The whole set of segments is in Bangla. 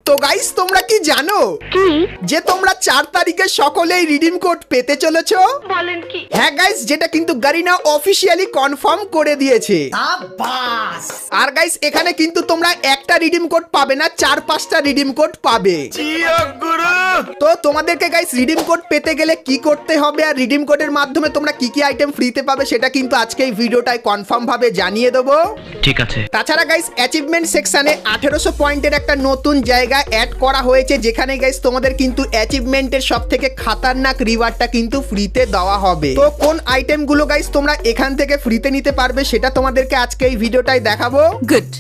তো গাইস তোমরা কি জানো যে তোমরা 4 তারিখে সকলেই রিডিম কোড পেতে চলেছো? বলেন কি? হ্যাঁ গাইস, যেটা কিন্তু গারিনা অফিশিয়ালি কনফার্ম করে দিয়েছে। আর গাইস এখানে কিন্তু তোমরা একটা রিডিম কোড পাবে না, 4-5টা রিডিম কোড পাবে। তো তোমাদেরকে গাইস রিডিম কোড পেতে গেলে কি করতে হবে আর রিডিম কোডের মাধ্যমে তোমরা কি কি আইটেম ফ্রিতে পাবে সেটা কিন্তু আজকে এই ভিডিওটায় কনফার্ম ভাবে জানিয়ে দেবো। ঠিক আছে। তাছাড়া গাইস অ্যাচিভমেন্ট সেকশনে 1800 পয়েন্টের একটা নতুন জায়গা অ্যাড করা হয়েছে, যেখানে গাইস তোমাদের কিন্তু অ্যাচিভমেন্টের সবথেকে খাতারনাক রিওয়ার্ডটা কিন্তু ফ্রিতে দেওয়া হবে। তো কোন আইটেমগুলো গাইস তোমরা এখান থেকে ফ্রিতে নিতে পারবে সেটা তোমাদেরকে আজকে এই ভিডিওটায় দেখাবো। Good,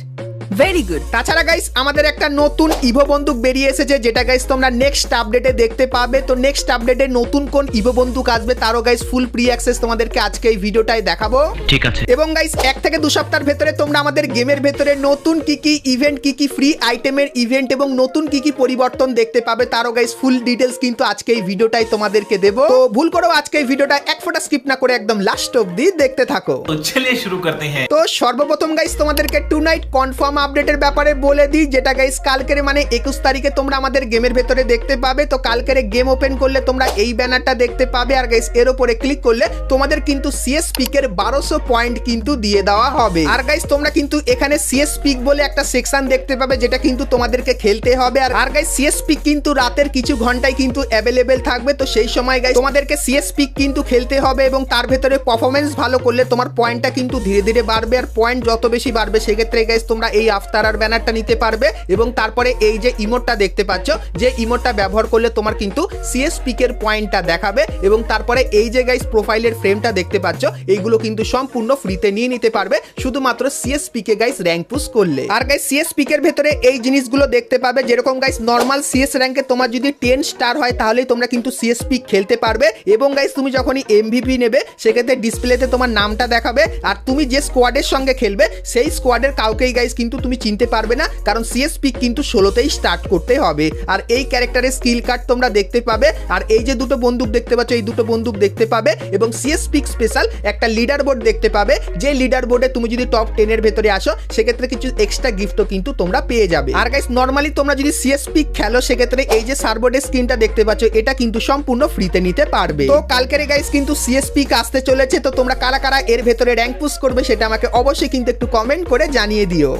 very good. তাছাড়া গাইস আমাদের একটা নতুন ইভো বন্দুক বেরিয়ে এসেছে, যেটা গাইস তোমরা নেক্সট আপডেটে দেখতে পাবে। তো নেক্সট আপডেটে নতুন কোন ইভো বন্দুক আসবে তারও গাইস ফুল প্রি অ্যাক্সেস তোমাদেরকে আজকে এই ভিডিওটায় দেখাবো। ঠিক আছে। এবং গাইস 1 থেকে 2 সপ্তাহের ভেতরে তোমরা আমাদের গেমের ভেতরে নতুন কি কি ইভেন্ট, কি কি ফ্রি আইটেমের ইভেন্ট এবং নতুন কি কি পরিবর্তন দেখতে পাবে তারও গাইস ফুল ডিটেইলস কিন্তু আজকে এই ভিডিওটাই তোমাদেরকে দেব। তো ভুল করো আজকে এই ভিডিওটা এক ফোঁটা স্কিপ না করে একদম লাস্ট অবধি দেখতে থাকো। তো চলিয়ে শুরু করতে हैं। তো সর্বপ্রথম গাইস তোমাদেরকে টু নাইট কনফার্ম আপডেটের ব্যাপারে বলে দিই, যেটা গাইস কালকের মানে 21 তারিখে তোমরা আমাদের গেমের ভেতরে দেখতে পাবে। তো কালকের গেম ওপেন করলে তোমরা এই ব্যানারটা দেখতে পাবে, আর গাইস এর উপরে ক্লিক করলে তোমাদের কিন্তু সিএস পিকের 1200 পয়েন্ট কিন্তু দিয়ে দেওয়া হবে। আর গাইস তোমরা কিন্তু এখানে সিএস পিক বলে একটা সেকশন দেখতে পাবে, যেটা কিন্তু তোমাদেরকে খেলতে হবে। আর গাইস সিএস পিক কিন্তু রাতের কিছু ঘন্টায় কিন্তু অ্যাভেলেবেল থাকবে। তো সেই সময় গাইস তোমাদেরকে সিএস পিক কিন্তু খেলতে হবে এবং তার ভেতরে পারফরম্যান্স ভালো করলে তোমার পয়েন্টটা কিন্তু ধীরে ধীরে বাড়বে। আর পয়েন্ট যত বেশি বাড়বে সেক্ষেত্রে গাইস তোমরা এই আফতারার ব্যানারটা নিতে পারবে এবং তারপরে এই যে ইমোটটা দেখতে পাচ্ছ, যে ইমোটটা ব্যবহার করলে তোমার কিন্তু সিএস পিকের পয়েন্টটা দেখাবে এবং তারপরে এই যে গাইস প্রোফাইলের ফ্রেমটা দেখতে পাচ্ছ, এইগুলো কিন্তু সম্পূর্ণ ফ্রিতে নিয়ে নিতে পারবে শুধুমাত্র সিএস পিকে গাইস র্যাঙ্ক পুশ করলে। আর গাইস সিএস পিকের ভেতরে এই জিনিসগুলো দেখতে পাবে, যেরকম গাইস নরমাল সিএস র্যাঙ্কে তোমার যদি 10 স্টার হয় তাহলেই তোমরা কিন্তু সিএস পিক খেলতে পারবে। এবং গাইস তুমি যখনই এমভিপি নেবে সেক্ষেত্রে ডিসপ্লেতে তোমার নামটা দেখাবে, আর তুমি যে স্কোয়াডের সঙ্গে খেলবে সেই স্কোয়াডের কাউকেই গাইস কিন্তু তুমি চিনতে পারবে না, কারণ সিএস পিক কিন্তু 16তেই স্টার্ট করতে হবে। আর এই ক্যারেক্টারের স্কিল কার্ড তোমরা দেখতে পাবে, আর এই যে দুটো বন্দুক দেখতে পাচ্ছ এই দুটো বন্দুক দেখতে পাবে এবং সিএস পিক স্পেশাল একটা লিডার বোর্ড দেখতে পাবে, যে লিডার বোর্ডে তুমি যদি টপ 10 এর ভেতরে আসো সেক্ষেত্রে কিছু এক্সট্রা গিফটও কিন্তু তোমরা পেয়ে যাবে। আর গাইস নরমালি তোমরা যদি সিএস পিক খেলো সেক্ষেত্রে এই যে সার্বোর্ডের স্ক্রিনটা দেখতে পাচ্ছ এটা কিন্তু সম্পূর্ণ ফ্রিতে নিতে পারবে। তো কালকের গাইস কিন্তু সিএস পিক আসতে চলেছে, তো তোমরা কারা কারা এর ভেতরে র্যাঙ্ক পুশ করবে সেটা আমাকে অবশ্যই কিন্তু একটু কমেন্ট করে জানিয়ে দিও।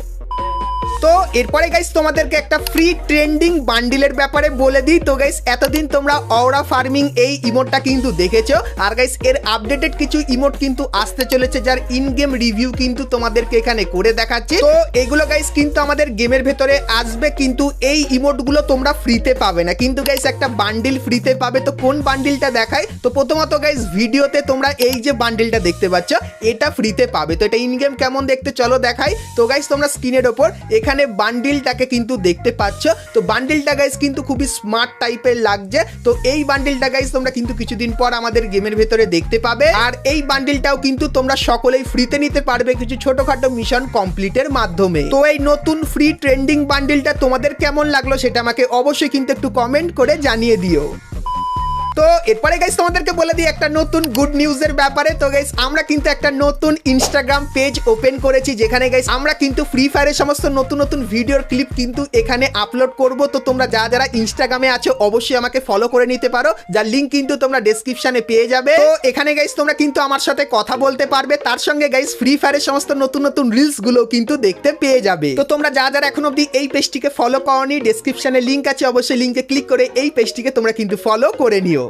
তো এরপরে গাইস তোমাদেরকে একটা ফ্রি ট্রেন্ডিং বান্ডিলের ব্যাপারে বলে দিই। তো গাইস এতদিন তোমরা অওরা ফার্মিং এই ইমোটটা কিন্তু দেখেছো, আর গাইস এর আপডেটেড কিছু ইমোট কিন্তু আসতে চলেছে, যার ইন গেম রিভিউ কিন্তু তোমাদেরকে এখানে করে দেখাচ্ছি। তো এগুলো গাইস কিন্তু আমাদের গেমের ভেতরে আসবে, কিন্তু এই ইমোটগুলো তোমরা ফ্রিতে পাবে না, কিন্তু গাইস একটা বান্ডিল ফ্রিতে পাবে। তো কোন বান্ডিলটা দেখায়? তো প্রথমত গাইস ভিডিওতে তোমরা এই যে বান্ডিলটা দেখতে পাচ্ছ এটা ফ্রিতে পাবে। তো এটা ইন গেম কেমন দেখতে চলো দেখাই। তো গাইস তোমরা স্ক্রিনের ওপর এখানে বান্ডিলটাকে কিন্তু দেখতে পাচ্ছ। তো বান্ডিলটা গাইস কিন্তু খুবই স্মার্ট টাইপের লাগছে। তো এই বান্ডিলটা গাইস তোমরা কিন্তু কিছুদিন পর আমাদের গেমের ভেতরে দেখতে পাবে, আর এই বান্ডিলটাও কিন্তু তোমরা সকলেই ফ্রিতে নিতে পারবে কিছু ছোটখাটো মিশন কমপ্লিটের মাধ্যমে। তো এই নতুন ফ্রি ট্রেন্ডিং বান্ডিলটা তোমাদের কেমন লাগলো সেটা আমাকে অবশ্যই কিন্তু একটু কমেন্ট করে জানিয়ে দিও। তো এরপরে গাইস তোমাদেরকে বলে দিই একটা নতুন গুড নিউজের ব্যাপারে। তো গাইস আমরা কিন্তু একটা নতুন ইনস্টাগ্রাম পেজ ওপেন করেছি, যেখানে গাইস আমরা কিন্তু ফ্রি ফায়ারের সমস্ত নতুন নতুন ভিডিওর ক্লিপ কিন্তু এখানে আপলোড করব। তো তোমরা যারা ইনস্টাগ্রামে আছো অবশ্যই আমাকে ফলো করে নিতে পারো, যার লিংক কিন্তু তোমরা ডেসক্রিপশনে পেয়ে যাবে। তো এখানে গাইস তোমরা কিন্তু আমার সাথে কথা বলতে পারবে, তার সঙ্গে গাইস ফ্রি ফায়ারের সমস্ত নতুন নতুন রিলস গুলো কিন্তু দেখতে পেয়ে যাবে। তো তোমরা যারা এখন অবধি এই পেজটিকে ফলো করোনি, ডেসক্রিপশনে লিংক আছে, অবশ্যই লিংকে ক্লিক করে এই পেজটিকে তোমরা কিন্তু ফলো করে নিও।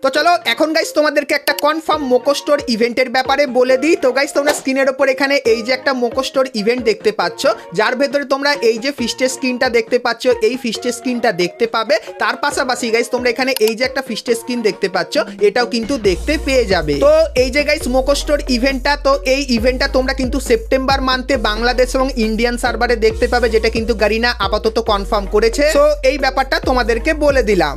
তো চলো এখন গাইস তোমাদেরকে একটা কনফার্ম মোকো স্টোর ইভেন্টের ব্যাপারে বলে দিই। তো গাইস তোমরা স্ক্রিনের ওপর এখানে এই যে একটা মোকো স্টোর ইভেন্ট দেখতে পাচ্ছ, যার ভেতরে তোমরা এই যে ফিস্টের স্ক্রিনটা দেখতে পাচ্ছ, এই ফিস্টের স্ক্রিনটা দেখতে পাবে। তার পাশাপাশি গাইস তোমরা এখানে এই যে একটা ফিস্টের স্ক্রিন দেখতে পাচ্ছ এটাও কিন্তু দেখতে পেয়ে যাবে। তো এই যে গাইস মোকো স্টোর ইভেন্টটা, তো এই ইভেন্টটা তোমরা কিন্তু সেপ্টেম্বর মান্থে বাংলাদেশ এবং ইন্ডিয়ান সার্ভারে দেখতে পাবে, যেটা কিন্তু গারিনা আপাতত কনফার্ম করেছে। তো এই ব্যাপারটা তোমাদেরকে বলে দিলাম।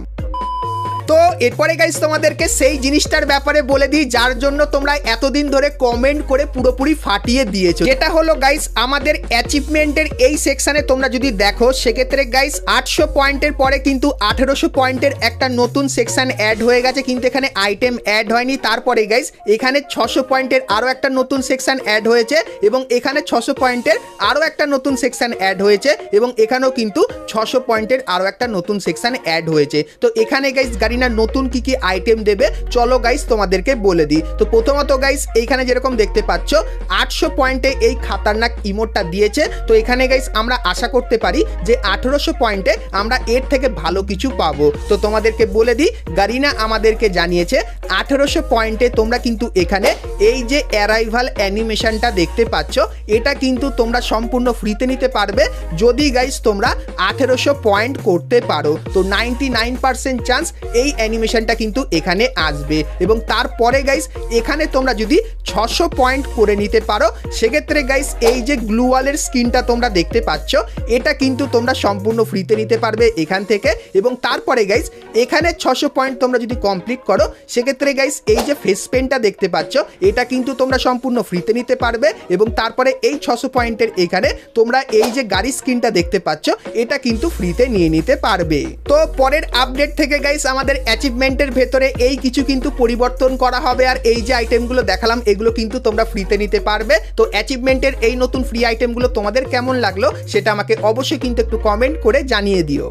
তো এরপরে গাইস তোমাদেরকে সেই জিনিসটার ব্যাপারে বলে দিই যার জন্য তোমরা এতদিন ধরে কমেন্ট করে পুরোপুরি ফাটিয়ে দিয়েছো, যেটা হলো গাইস আমাদের অ্যাচিভমেন্টের এই সেকশনে তোমরা যদি দেখো সেক্ষেত্রে গাইস 800 পয়েন্টের পরে কিন্তু 1800 পয়েন্টের একটা নতুন সেকশন অ্যাড হয়ে গেছে, কিন্তু এখানে আইটেম অ্যাড হয়নি। তারপরে গাইস এখানে 600 পয়েন্টের আরও একটা নতুন সেকশন অ্যাড হয়েছে এবং এখানে 600 পয়েন্টের আরও একটা নতুন সেকশন অ্যাড হয়েছে এবং এখানেও কিন্তু 600 পয়েন্টের আরও একটা নতুন সেকশন অ্যাড হয়েছে। তো এখানে গাইস গারিনা নতুন কি কি আইটেম দেবে চলো গাইস তোমাদেরকে বলে দিই। তো প্রথমত গাইস এইখানে যেরকম দেখতে পাচ্ছ 800 পয়েন্টে এই খাতারনাক ইমোটটা দিয়েছে। তো এখানে গাইস আমরা আশা করতে পারি যে 1800 পয়েন্টে আমরা এর থেকে ভালো কিছু পাবো। তো তোমাদেরকে বলে দিই গারিনা আমাদেরকে জানিয়েছে 1800 পয়েন্টে তোমরা কিন্তু এখানে এই যে অ্যারাইভাল অ্যানিমেশনটা দেখতে পাচ্ছ এটা কিন্তু তোমরা সম্পূর্ণ ফ্রিতে নিতে পারবে যদি গাইস তোমরা 1800 পয়েন্ট করতে পারো। তো 99% চান্স এই অ্যানিমেশনটা কিন্তু এখানে আসবে এবং তারপরে গাইস এখানে তোমরা যদি 600 পয়েন্ট করে নিতে পারো সেক্ষেত্রে গাইস এই যে গ্লুওয়ালের স্কিনটা তোমরা দেখতে পাচ্ছ এটা কিন্তু তোমরা সম্পূর্ণ ফ্রিতে নিতে পারবে এখান থেকে। এবং তারপরে গাইস এখানে 600 পয়েন্ট তোমরা যদি কমপ্লিট করো সেক্ষেত্রে গাইস এই যে ফেস পেনটা দেখতে পাচ্ছ এটা কিন্তু তোমরা সম্পূর্ণ ফ্রিতে নিতে পারবে এবং তারপরে এই 600 পয়েন্টের এখানে তোমরা এই যে গাড়ি স্কিনটা দেখতে পাচ্ছ এটা কিন্তু ফ্রিতে নিয়ে নিতে পারবে। তো পরের আপডেট থেকে গাইস আমাদের অ্যাচিভমেন্টের ভেতরে এই কিছু কিন্তু পরিবর্তন করা হবে আর এই যে আইটেমগুলো দেখালাম এগুলো কিন্তু তোমরা ফ্রিতে নিতে পারবে। তো অ্যাচিভমেন্টের এই নতুন ফ্রি আইটেমগুলো তোমাদের কেমন লাগলো সেটা আমাকে অবশ্যই কিন্তু একটু কমেন্ট করে জানিয়ে দিও।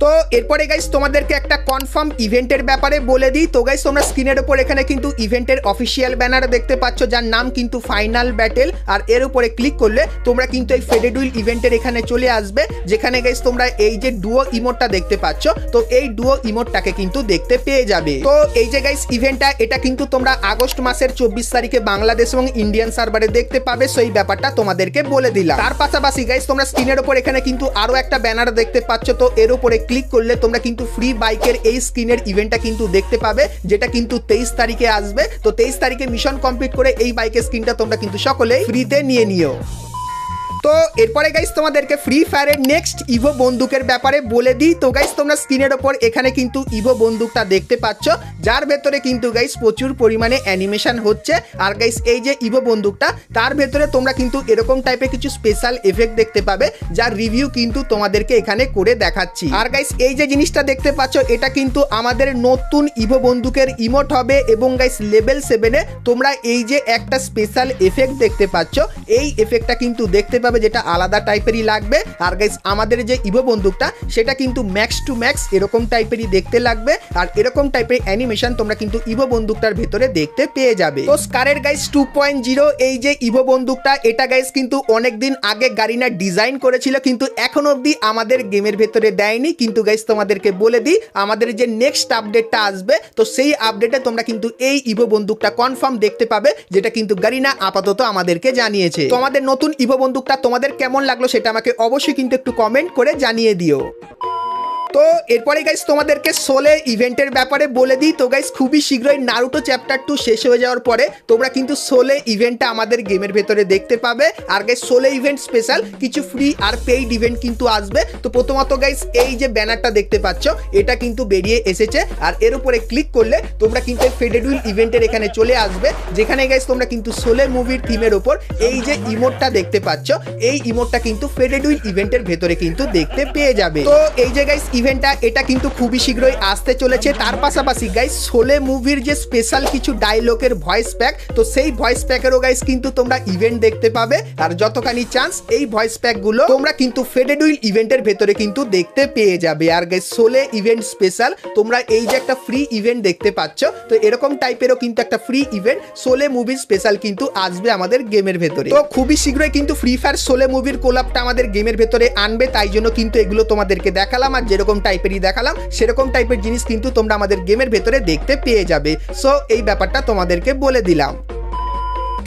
তো এরপরে গাইস তোমাদেরকে একটা কনফার্ম ইভেন্টের ব্যাপারে বলে দিই। তো গাইস তোমরা স্ক্রিনের উপর এখানে কিন্তু ইভেন্টের অফিসিয়াল ব্যানার দেখতে পাচ্ছ যার নাম কিন্তু ফাইনাল ব্যাটেল, আর এর উপরে ক্লিক করলে তোমরা কিন্তু এই ফেডেড হুইল ইভেন্টের এখানে চলে আসবে যেখানে গাইস তোমরা এই যে ডুও ইমোটটা দেখতে পাচ্ছ তো এই ডুও ইমোটটাকে কিন্তু দেখতে পেয়ে যাবে। তো এই যে গাইস ইভেন্টটা এটা কিন্তু তোমরা আগস্ট মাসের 24 তারিখে বাংলাদেশ এবং ইন্ডিয়ান সার্ভারে দেখতে পাবে, সেই ব্যাপারটা তোমাদেরকে বলে দিলাম। তার পাশাপাশি গাইস তোমরা স্ক্রিনের উপর এখানে কিন্তু আরো একটা ব্যানার দেখতে পাচ্ছ, তো এর উপরে ক্লিক করলে তোমরা কিন্তু ফ্রি বাইকের এই স্ক্রিনের ইভেন্টটা কিন্তু দেখতে পাবে যেটা কিন্তু 23 তারিখে আসবে। তো 23 তারিখে মিশন কমপ্লিট করে এই বাইকের স্ক্রিনটা তোমরা কিন্তু সকলেই ফ্রিতে নিয়ে নিও। তো এরপরে গাইস তোমাদেরকে ফ্রি ফায়ারের নেক্সট ইভো বন্দুকের ব্যাপারে বলে দিই। তো গাইস তোমরা স্ক্রিনের ওপর এখানে কিন্তু ইভো বন্দুকটা দেখতে পাচ্ছ যার ভেতরে কিন্তু গাইস প্রচুর পরিমাণে অ্যানিমেশন হচ্ছে। আর গাইস এই যে ইভো বন্দুকটা তার ভেতরে তোমরা কিন্তু এরকম টাইপের কিছু স্পেশাল এফেক্ট দেখতে পাবে যার রিভিউ কিন্তু তোমাদেরকে এখানে করে দেখাচ্ছি। আর গাইস এই যে জিনিসটা দেখতে পাচ্ছ এটা কিন্তু আমাদের নতুন ইভো বন্দুকের ইমোট হবে এবং গাইস লেভেল 7-এ তোমরা এই যে একটা স্পেশাল এফেক্ট দেখতে পাচ্ছ এই এফেক্টটা কিন্তু দেখতে পাবে যেটা আলাদা টাইপেরই লাগবে। আর গাইস আমাদের যে ইভো বন্দুকটা সেটা কিন্তু ম্যাক্স টু ম্যাক্স এরকম টাইপেরই দেখতে লাগবে আর এরকম টাইপের অ্যানিমেশন তোমরা কিন্তু ইভো বন্দুকটার ভেতরে দেখতে পেয়ে যাবে। তো স্কারের গাইস 2.0 এই যে ইভো বন্দুকটা এটা গাইস কিন্তু অনেকদিন আগে গারিনা ডিজাইন করেছিল কিন্তু এখন অবধি আমাদের গেমের ভেতরে দেয়নি। কিন্তু গাইস তোমাদেরকে বলে দিই আমাদের যে নেক্সট আপডেটটা আসবে তো সেই আপডেটে তোমরা কিন্তু এই ইভো বন্দুকটা কনফার্ম দেখতে পাবে যেটা কিন্তু গারিনা আপাতত আমাদেরকে জানিয়েছে। তো আমাদের নতুন ইভো বন্দুকটা তোমাদের কেমন লাগলো সেটা আমাকে অবশ্যই কিন্তু একটু কমেন্ট করে জানিয়ে দিও। তো এরপরে গাইস তোমাদেরকে সোলে ইভেন্টের ব্যাপারে বলে দিই। তো গাইস খুবই শীঘ্রই নারুটো চ্যাপ্টার 2 শেষ হয়ে যাওয়ার পরে তোমরা কিন্তু সোলে ইভেন্টটা আমাদের গেমের ভেতরে দেখতে পাবে। আর গাইস সোলে ইভেন্ট স্পেশাল কিছু ফ্রি আর পেইড ইভেন্ট কিন্তু আসবে। তো প্রথমত গাইস এই যে ব্যানারটা দেখতে পাচ্ছ এটা কিন্তু বেরিয়ে এসেছে আর এর উপরে ক্লিক করলে তোমরা কিন্তু ফেডেড হুইল ইভেন্টের এখানে চলে আসবে যেখানে গাইস তোমরা কিন্তু সোলে মুভির থিমের উপর এই যে ইমোটটা দেখতে পাচ্ছ এই ইমোটটা কিন্তু ফেডেড হুইল ইভেন্টের ভেতরে কিন্তু দেখতে পেয়ে যাবে। তো এই যে গাইস ইভেন্টটা এটা কিন্তু খুবই শীঘ্রই আসতে চলেছে। তার পাশাপাশি গাইস শোলে মুভির যে স্পেশাল কিছু ডায়লগের ভয়েস প্যাক তো সেই ভয়েস প্যাকেরও গাইস কিন্তু তোমরা ইভেন্ট দেখতে পাবে আর যতখানি চান্স এই ভয়েস প্যাকগুলো তোমরা কিন্তু ফেডেড হুইল ইভেন্টের ভেতরে কিন্তু দেখতে পেয়ে যাবে। আর গাইস শোলে ইভেন্ট স্পেশাল তোমরা এই যে একটা ফ্রি ইভেন্ট দেখতে পাচ্ছ তো এরকম টাইপেরও কিন্তু একটা ফ্রি ইভেন্ট শোলে মুভির স্পেশাল কিন্তু আসবে আমাদের গেমের ভেতরে। তো খুবই শীঘ্রই কিন্তু ফ্রি ফায়ার শোলে মুভির কোলাপটা আমাদের গেমের ভেতরে আনবে, তাই জন্য কিন্তু এগুলো তোমাদেরকে দেখালাম আর যেরকম টাইপের দেখালাম সেরকম টাইপের জিনিস কিন্তু তোমরা আমাদের গেমের ভেতরে দেখতে পেয়ে যাবে। সো এই ব্যাপারটা তোমাদেরকে বলে দিলাম।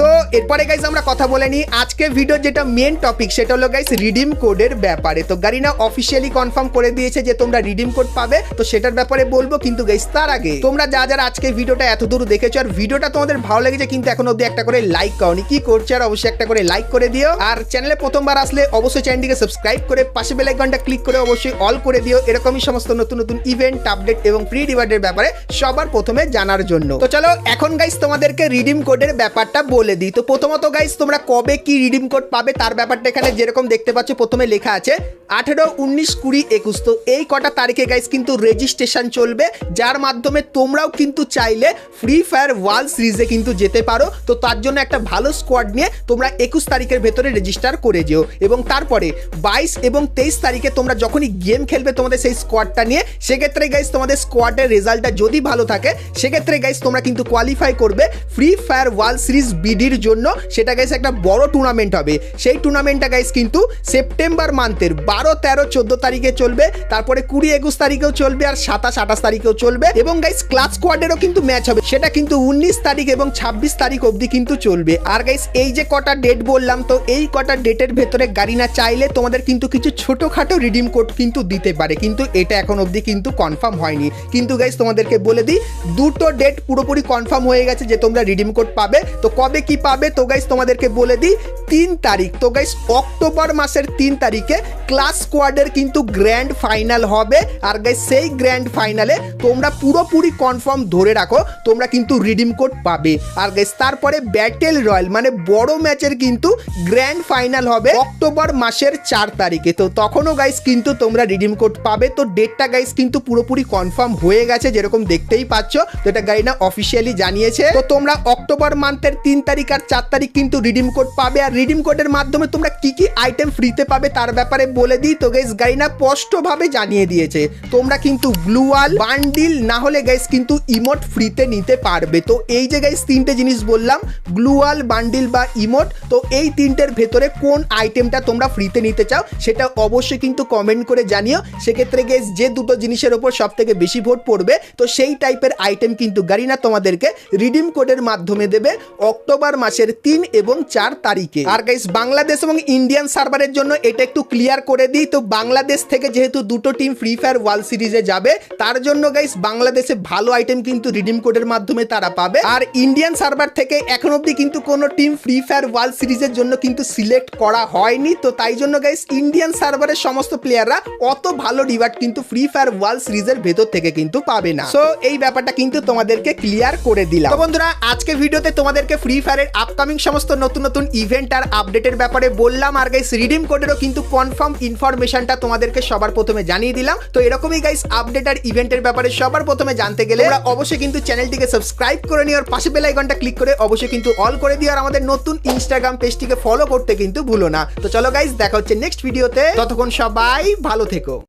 তো এরপরে গাইস আমরা কথা বলে নিই আজকে ভিডিও যেটা মেন টপিক সেটা হলো গাইস রিডিম কোডের ব্যাপারে। তো গারিনা অফিসিয়ালি কনফার্ম করে দিয়েছে যে তোমরা রিডিম কোড পাবে, তো সেটার ব্যাপারে বলবো। কিন্তু গাইস তার আগে তোমরা যারা আজকে ভিডিওটা এত দূর দেখেছো আর ভিডিওটা তোমাদের ভালো লেগেছে কিন্তু এখন অবধি একটা করে লাইক করনি, কি করছো আর অবশ্যই একটা করে লাইক করে দিও। আর চ্যানেলে প্রথমবার আসলে অবশ্যই চ্যানেলটিকে সাবস্ক্রাইব করে পাশে বেল আইকনটা ক্লিক করে অবশ্যই অল করে দিও, এরকমই সমস্ত নতুন নতুন ইভেন্ট আপডেট এবং ফ্রি রিওয়ার্ডের ব্যাপারে সবার প্রথমে জানার জন্য। তো চলো এখন গাইস তোমাদেরকে রিডিম কোডের ব্যাপারটা বলে দিই। তো প্রথমত গাইস তোমরা কবে কি রিডিম কোড পাবে তার ব্যাপারটা এখানে যেরকম দেখতে পাচ্ছ প্রথমে লেখা আছে 18, 19, 20, 21। তো এই কটা তারিখে গাইস কিন্তু রেজিস্ট্রেশন চলবে, যার মাধ্যমে তোমরাও কিন্তু চাইলে ফ্রি ফায়ার ওয়ার্ল্ড সিরিজে কিন্তু যেতে পারো। তো তার জন্য একটা ভালো স্কোয়াড নিয়ে তোমরা 21 তারিখের ভেতরে রেজিস্টার করে যেও, এবং তারপরে 22 এবং 23 তারিখে তোমরা যখনই গেম খেলবে তোমাদের সেই স্কোয়াডটা নিয়ে, সেক্ষেত্রে গাইস তোমাদের স্কোয়াডের রেজাল্টটা যদি ভালো থাকে সেক্ষেত্রে গাইস তোমরা কিন্তু কোয়ালিফাই করবে ফ্রি ফায়ার ওয়ার্ল্ড সিরিজ বিডির জন্য। সেটা গাইস একটা বড় টুর্নামেন্ট হবে, সেই টুর্নামেন্টটা গাইস কিন্তু সেপ্টেম্বর মান্থের 12, 13, 14 তারিখে চলবে, তারপরে 20, 21 তারিখেও চলবে, আর 27, 28 তারিখেও চলবে। এবং গাইস ক্লাস স্কোয়াডেরও কিন্তু ম্যাচ হবে, সেটা কিন্তু 19 তারিখ এবং 26 তারিখ অবধি কিন্তু চলবে। আর গাইস এই যে কটা ডেট বললাম, তো এই কটা ডেটের ভেতরে গারিনা চাইলে তোমাদের কিন্তু কিছু ছোটখাটো রিডিম কোড কিন্তু দিতে পারে, কিন্তু এটা এখন অবধি কিন্তু কনফার্ম হয়নি। কিন্তু গাইস তোমাদেরকে বলে দিই দুটো ডেট পুরোপুরি কনফার্ম হয়ে গেছে যে তোমরা রিডিম কোড পাবে। তো কবে কি পাবে তো গাইস তোমাদেরকে বলে দিই 3 তারিখ। তো গাইস অক্টোবর মাসের 3 তারিখে ক্লাস স্কোয়াডের কিন্তু গ্র্যান্ড ফাইনাল হবে। আর গাইস সেই গ্র্যান্ড ফাইনালে তোমরা পুরোপুরি কনফার্ম ধরে রাখো তোমরা কিন্তু রিডিম কোড পাবে। আর গাইস তারপরে ব্যাটেল রয়্যাল মানে বড় ম্যাচের কিন্তু গ্র্যান্ড ফাইনাল হবে অক্টোবর মাসের 4 তারিখে। তো তখনও গাইস কিন্তু তোমরা রিডিম কোড পাবে। তো ডেটটা গাইস কিন্তু পুরোপুরি কনফার্ম হয়ে গেছে যেরকম দেখতেই পাচ্ছ, তো এটা গারিনা অফিসিয়ালি জানিয়েছে। তো তোমরা অক্টোবর মান্থের 3 তারিখ আর 4 তারিখ কিন্তু রিডিম কোড পাবে। আর রিডিম কোডের মাধ্যমে তোমরা কি কি আইটেম ফ্রিতে পাবে তার ব্যাপারে বলে দিই। তো গাইস গারিনা স্পষ্টভাবে জানিয়ে দিয়েছে তোমরা কিন্তু গ্লুয়াল বান্ডিল না হলে গাইস কিন্তু ইমোট ফ্রিতে নিতে পারবে। তো এই যে গাইস 3টে জিনিস বললাম, গ্লুয়াল, বান্ডিল বা ইমোট, তো এই 3টের ভেতরে কোন আইটেমটা তোমরা ফ্রিতে নিতে চাও সেটা অবশ্যই কিন্তু কমেন্ট করে জানিও। সেক্ষেত্রে গাইস যে দুটো জিনিসের উপর সব থেকে বেশি ভোট পড়বে তো সেই টাইপের আইটেম কিন্তু গারিনা তোমাদেরকে রিডিম কোডের মাধ্যমে দেবে অক্টোবর মাসের 3 এবং 4 তারিখে। আর গাইস বাংলাদেশ এবং ইন্ডিয়ান সার্ভারের জন্য এটা একটু ক্লিয়ার করে দিই। তো বাংলাদেশ থেকে যেহেতু দুটো টিম ফ্রি ফায়ার ওয়ার্ল্ড সিরিজে যাবে তার জন্য গাইস বাংলাদেশে ভালো আইটেম কিন্তু রিডিম কোডের মাধ্যমে তারা পাবে। আর ইন্ডিয়ান সার্ভার থেকে এখন অবধি কিন্তু কোনো টিম ফ্রি ফায়ার ওয়ার্ল্ড সিরিজের জন্য কিন্তু সিলেক্ট করা হয়নি। তো তাই জন্য গাইস ইন্ডিয়ান সার্ভারের সমস্ত প্লেয়াররা অত ভালো রিওয়ার্ড কিন্তু ফ্রি ফায়ার ওয়ার্ল্ড সিরিজের ভেতর থেকে কিন্তু পাবে না। সো এই ব্যাপারটা কিন্তু তোমাদেরকে ক্লিয়ার করে দিলাম। তো বন্ধুরা আজকে ভিডিওতে তোমাদেরকে ফ্রি ফায়ারের আপকামিং সমস্ত নতুন নতুন ইভেন্ট আর আপডেটের ব্যাপারে বললাম। আর গাইস রিডিম কোডেরও কিন্তু কনফার্ম ইনফরমেশনটা তোমাদেরকে সবার প্রথমে জানিয়ে দিলাম। তো এরকমই গাইস আপডেট আর ইভেন্টের ব্যাপারে সবার প্রথমে জানতে গেলে তোমরা অবশ্যই কিন্তু চ্যানেলটিকে সাবস্ক্রাইব করে নিও, আর পাশে বেল আইকনটা ক্লিক করে অবশ্যই কিন্তু অল করে দিও, আর আমাদের নতুন ইনস্টাগ্রাম পেজটিকে ফলো করতে কিন্তু ভুলো না। তো চলো গাইস দেখা হচ্ছে নেক্সট ভিডিওতে, ততক্ষণ সবাই ভালো থেকো।